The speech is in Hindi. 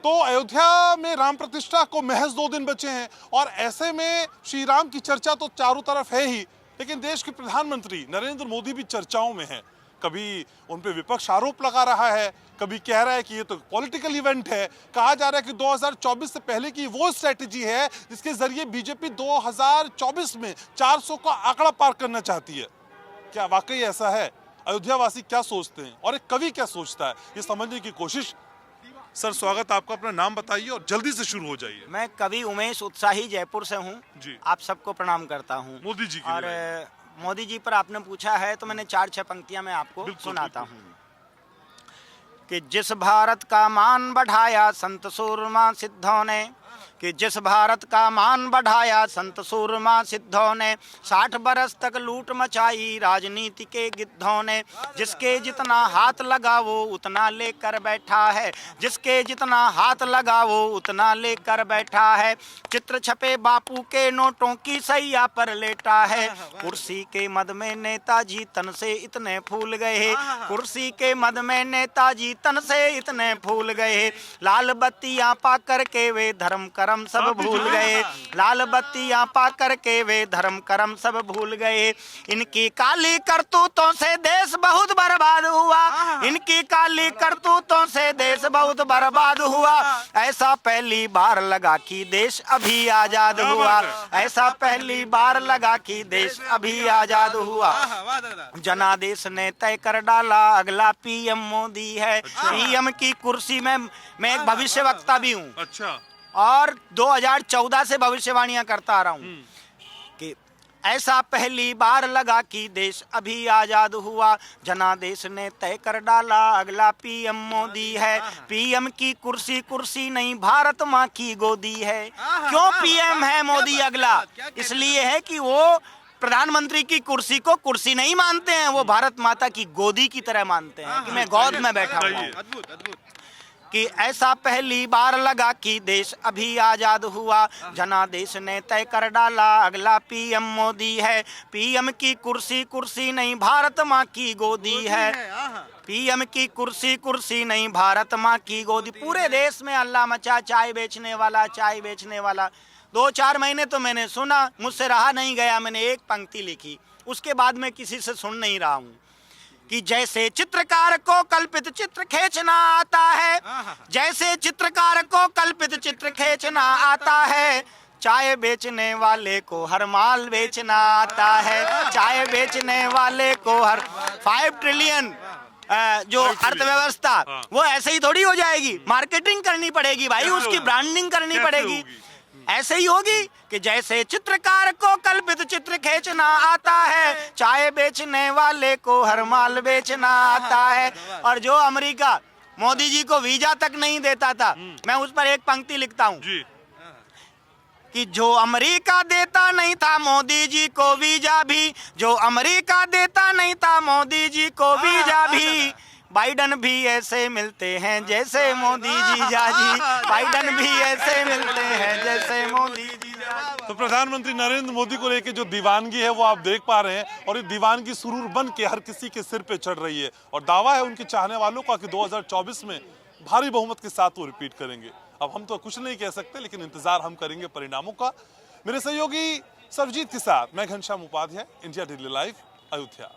तो अयोध्या में राम प्रतिष्ठा को महज 2 दिन बचे हैं और ऐसे में श्री राम की चर्चा तो चारों तरफ है ही, लेकिन देश के प्रधानमंत्री नरेंद्र मोदी भी चर्चाओं में हैं। कभी उन पे विपक्ष आरोप लगा रहा है, कभी कह रहा है कि ये तो पॉलिटिकल इवेंट है। कहा जा रहा है कि 2024 से पहले की वो स्ट्रेटजी है जिसके जरिए बीजेपी 2024 में 400 का आंकड़ा पार करना चाहती है। क्या वाकई ऐसा है? अयोध्या वासी क्या सोचते हैं और एक कवि क्या सोचता है, ये समझने की कोशिश। सर स्वागत, आपका अपना नाम बताइए और जल्दी से शुरू हो जाइए। मैं कवि उमेश उत्साही जयपुर से हूँ जी। आप सबको प्रणाम करता हूँ मोदी जी की। और मोदी जी पर आपने पूछा है तो मैंने 4-6 पंक्तियां मैं आपको सुनाता हूँ कि जिस भारत का मान बढ़ाया संत सूरमा सिद्धों ने, कि जिस भारत का मान बढ़ाया संत सूरमा सिद्धों ने, 60 बरस तक लूट मचाई राजनीति के गिद्धों ने। जिसके जितना हाथ लगा वो उतना लेकर बैठा है, जिसके जितना हाथ लगा वो उतना लेकर बैठा है। चित्र छपे बापू के नोटों की सैया पर लेटा है। कुर्सी के मद में नेताजी तन से इतने फूल गए, कुर्सी के मद में नेताजी तन से इतने फूल गए। लाल बत्तियां पा करके वे धर्म कर्म सब भूल गए, लाल बत्तियां पा करके वे धर्म कर्म सब भूल गए। इनकी काली करतूतों से देश बहुत बर्बाद हुआ, इनकी काली करतूतों से देश बहुत बर्बाद हुआ। ऐसा पहली बार लगा कि देश अभी आजाद हुआ, ऐसा पहली बार लगा कि देश अभी आजाद हुआ। जनादेश ने तय कर डाला अगला पीएम मोदी है। पीएम की कुर्सी में मैं एक भविष्यवक्ता भी हूँ। अच्छा। और 2014 से भविष्यवाणियां करता आ रहा हूं कि ऐसा पहली बार लगा कि देश अभी आजाद हुआ। जनादेश ने तय कर डाला अगला पीएम मोदी है। पीएम की कुर्सी कुर्सी नहीं भारत माँ की गोदी है। क्यों पीएम है मोदी अगला? इसलिए है कि वो प्रधानमंत्री की कुर्सी को कुर्सी नहीं मानते हैं, वो भारत माता की गोदी की तरह मानते हैं कि मैं गोद में बैठा हूँ। कि ऐसा पहली बार लगा कि देश अभी आजाद हुआ। जनादेश ने तय कर डाला अगला पीएम मोदी है। पीएम की कुर्सी कुर्सी नहीं भारत माँ की गोदी है। पीएम की कुर्सी कुर्सी नहीं भारत माँ की गोदी। पूरे देश में अल्लाह मचा चाय बेचने वाला, चाय बेचने वाला। 2-4 महीने तो मैंने सुना, मुझसे रहा नहीं गया, मैंने एक पंक्ति लिखी, उसके बाद मैं किसी से सुन नहीं रहा हूँ कि जैसे चित्रकार को कल्पित चित्र खींचना आता है, जैसे चित्रकार को कल्पित चित्र खींचना आता है, चाय बेचने वाले को हर माल बेचना आता है। चाय बेचने वाले को हर 5 ट्रिलियन जो अर्थव्यवस्था वो ऐसे ही थोड़ी हो जाएगी, मार्केटिंग करनी पड़ेगी भाई, उसकी ब्रांडिंग करनी पड़ेगी। ऐसे ही होगी कि जैसे चित्रकार को कल्पित चित्र खींचना आता है, चाय बेचने वाले को हर माल बेचना आता है। और जो अमेरिका मोदी जी को वीजा तक नहीं देता था, मैं उस पर एक पंक्ति लिखता हूँ कि जो अमेरिका देता नहीं था मोदी जी को वीजा भी, जो अमेरिका देता नहीं था मोदी जी को वीजा भी, बाइडन भी ऐसे मिलते हैं जैसे मोदी जी जाजी, बाइडन भी ऐसे मिलते हैं जैसे मोदी जी जाजी। तो प्रधानमंत्री नरेंद्र मोदी को लेकर जो दीवानगी है वो आप देख पा रहे हैं और ये दीवानगी सुरूर बन के हर किसी के सिर पे चढ़ रही है और दावा है उनके चाहने वालों का कि 2024 में भारी बहुमत के साथ वो रिपीट करेंगे। अब हम तो कुछ नहीं कह सकते, लेकिन इंतजार हम करेंगे परिणामों का। मेरे सहयोगी सरजीत के साथ मैं Ghanshyam Upadhyay, India daily live, Ayodhya.